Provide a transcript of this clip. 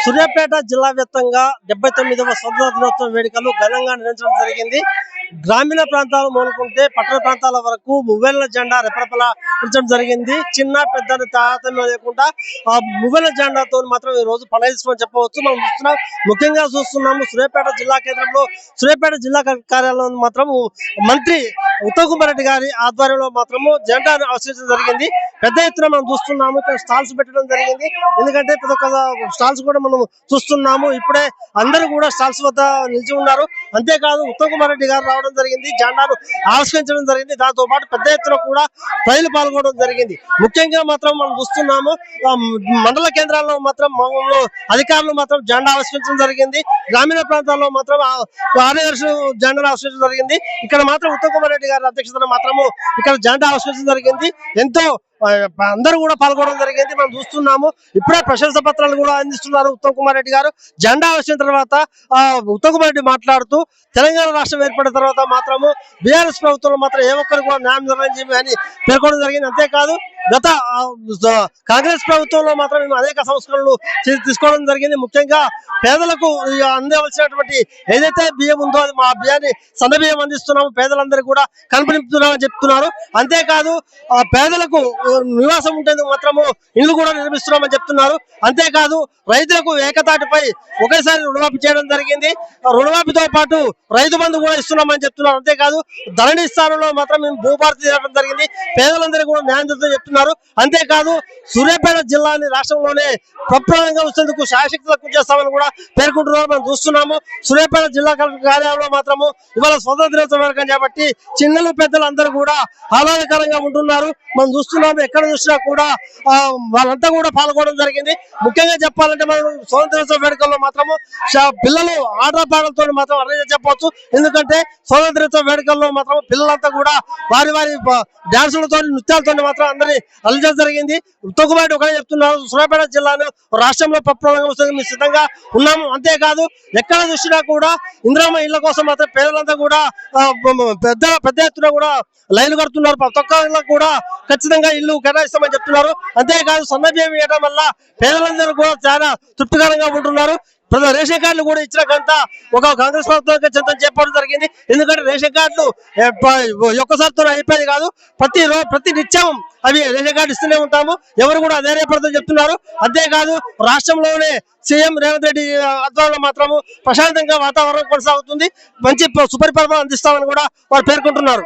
సూర్యాపేట జిల్లా వ్యాప్తంగా 79వ స్వతంత్ర దినోత్సవ వేడుకలు ఘనంగా నిర్వహించడం జరిగింది. గ్రామీణ ప్రాంతాలు మొదలుకుంటే పట్టణ ప్రాంతాల వరకు మువ్వెన్నెల జెండా రెపరెపలాడించడం జరిగింది. చిన్న పెద్ద తారతమ్యం లేకుండా ఆ మువ్వెన్నెల జెండాతో మాత్రం ఈ రోజు పండుగ చెప్పవచ్చు. మనం చూస్తున్నాం, ముఖ్యంగా చూస్తున్నాము సూర్యాపేట జిల్లా కేంద్రంలో సూర్యాపేట జిల్లా కార్యాలయం మాత్రం మంత్రి ఉత్తమ్ కుమార్ రెడ్డి గారి ఆధ్వర్యంలో మాత్రము జెండాను ఆవిష్కరించడం జరిగింది. పెద్ద ఎత్తున మనం చూస్తున్నాము, ఇక్కడ స్టాల్స్ పెట్టడం జరిగింది. ఎందుకంటే ప్రతి ఒక్క స్టాల్స్ కూడా మనం చూస్తున్నాము. ఇప్పుడే అందరూ కూడా స్టాల్స్ వద్ద నిలిచి ఉన్నారు. అంతేకాదు ఉత్తమ్ కుమార్ రెడ్డి గారు రావడం జరిగింది, జెండాను ఆవిష్కరించడం జరిగింది. దాంతో పాటు పెద్ద ఎత్తున కూడా ప్రజలు పాల్గొనడం జరిగింది. ముఖ్యంగా మాత్రం మనం చూస్తున్నాము, మండల కేంద్రాల్లో మాత్రం అధికారులు మాత్రం జెండా ఆవిష్కరించడం జరిగింది. గ్రామీణ ప్రాంతాల్లో మాత్రం కార్యదర్శులు జెండాను ఆవిష్కరించడం జరిగింది. ఇక్కడ మాత్రం ఉత్తమ్ కుమార్ రెడ్డి గారి అధ్యక్షతన మాత్రము ఇక్కడ జెండా ఆవిష్కరించడం జరిగింది. ఎంతో అందరూ కూడా పాల్గొనడం జరిగింది. మనం చూస్తున్నాము, ఇప్పుడే ప్రశంస పత్రాలు కూడా అందిస్తున్నారు ఉత్తమ్ కుమార్ రెడ్డి గారు. జెండా వచ్చిన తర్వాత ఉత్తమ్ కుమార్ రెడ్డి మాట్లాడుతూ తెలంగాణ రాష్ట్రం ఏర్పడిన తర్వాత మాత్రము బీఆర్ఎస్ ప్రభుత్వంలో మాత్రం ఏ ఒక్కరు కూడా న్యాయం జరగని అని పేర్కొనడం జరిగింది. అంతేకాదు గత కాంగ్రెస్ ప్రభుత్వంలో మాత్రం మేము అనేక సంస్కరణలు తీసుకోవడం జరిగింది. ముఖ్యంగా పేదలకు అందవలసినటువంటి ఏదైతే బియ్యం ఉందో అది మా బియ్యాన్ని సన్న బియ్యం అందిస్తున్నాము, పేదలందరికీ కూడా కనిపించుతున్నామని చెప్తున్నారు. అంతేకాదు పేదలకు నివాసం ఉండేందుకు మాత్రము ఇల్లు కూడా నిర్మిస్తున్నామని చెప్తున్నారు. అంతేకాదు రైతులకు ఏకతాటిపై ఒకేసారి రుణమాఫీ చేయడం జరిగింది. రుణమాఫీతో పాటు రైతు బంధు కూడా ఇస్తున్నామని చెప్తున్నారు. అంతేకాదు ధరణి స్థానంలో మాత్రం మేము భూభారతి చేయడం జరిగింది, పేదలందరికీ కూడా న్యాయం చెప్తున్నారు. అంతేకాదు సూర్యాపేట జిల్లాని రాష్ట్రంలోనే ప్రప్రదంగా వచ్చేందుకు శాయశక్తులు కృషి చేస్తామని కూడా పేర్కొంటున్నారు. మనం చూస్తున్నాము, సూర్యాపేట జిల్లా కార్యాలయంలో మాత్రము ఇవాళ స్వతంత్ర దినోత్సవం వేడుకని కాబట్టి చిన్నలు పెద్దలు అందరూ కూడా ఆహ్లాదకరంగా ఉంటున్నారు. మనం చూస్తున్నాము, ఎక్కడ చూసినా కూడా వాళ్ళంతా కూడా పాల్గొనడం జరిగింది. ముఖ్యంగా చెప్పాలంటే మనం స్వతంత్ర దినోత్సవ వేడుకల్లో మాత్రము పిల్లలు ఆటపాటలతో మాత్రం అర్థం చెప్పవచ్చు. ఎందుకంటే స్వతంత్ర దినోత్సవ వేడుకల్లో మాత్రం పిల్లలంతా కూడా వారి వారి డాన్సులతో నృత్యాలతో మాత్రం అందరినీ అలజడం జరిగింది. ఉత్తమ్ కుమార్ రెడ్డి ఒకటే చెప్తున్నారు, సూర్యాపేట జిల్లాను రాష్ట్రంలో ప్రప్రదంగా వస్తుంది, మేము సిద్ధంగా ఉన్నాము. అంతేకాదు ఎక్కడ చూసినా కూడా ఇందిరమ్మ ఇళ్ల కోసం మాత్రం పేదలంతా కూడా పెద్ద ఎత్తున కూడా లైన్లు కడుతున్నారు. ప్రతి ఒక్కరికి కూడా ఖచ్చితంగా ఇల్లు కేటాయిస్తామని చెప్తున్నారు. అంతేకాదు సన్న బియ్యం ఇవ్వడం వల్ల పేదలందరూ కూడా చాలా తృప్తికరంగా ఉంటున్నారు. రేషన్ కార్డులు కూడా ఇచ్చినాకంత ఒక కాంగ్రెస్ ప్రభుత్వం చెప్పడం జరిగింది. ఎందుకంటే రేషన్ కార్డులు ఒక్కసారితో అయిపోయింది కాదు, ప్రతి నిత్యం అవి రేషన్ కార్డు ఇస్తూనే ఉంటాము. ఎవరు కూడా ధైర్యపడతామని చెప్తున్నారు. అంతేకాదు రాష్ట్రంలోనే సీఎం రేవంత్ రెడ్డి ఆధ్వర్యంలో మాత్రము ప్రశాంతంగా వాతావరణం కొనసాగుతుంది, మంచి సుపరిపాలన అందిస్తామని కూడా వారు పేర్కొంటున్నారు.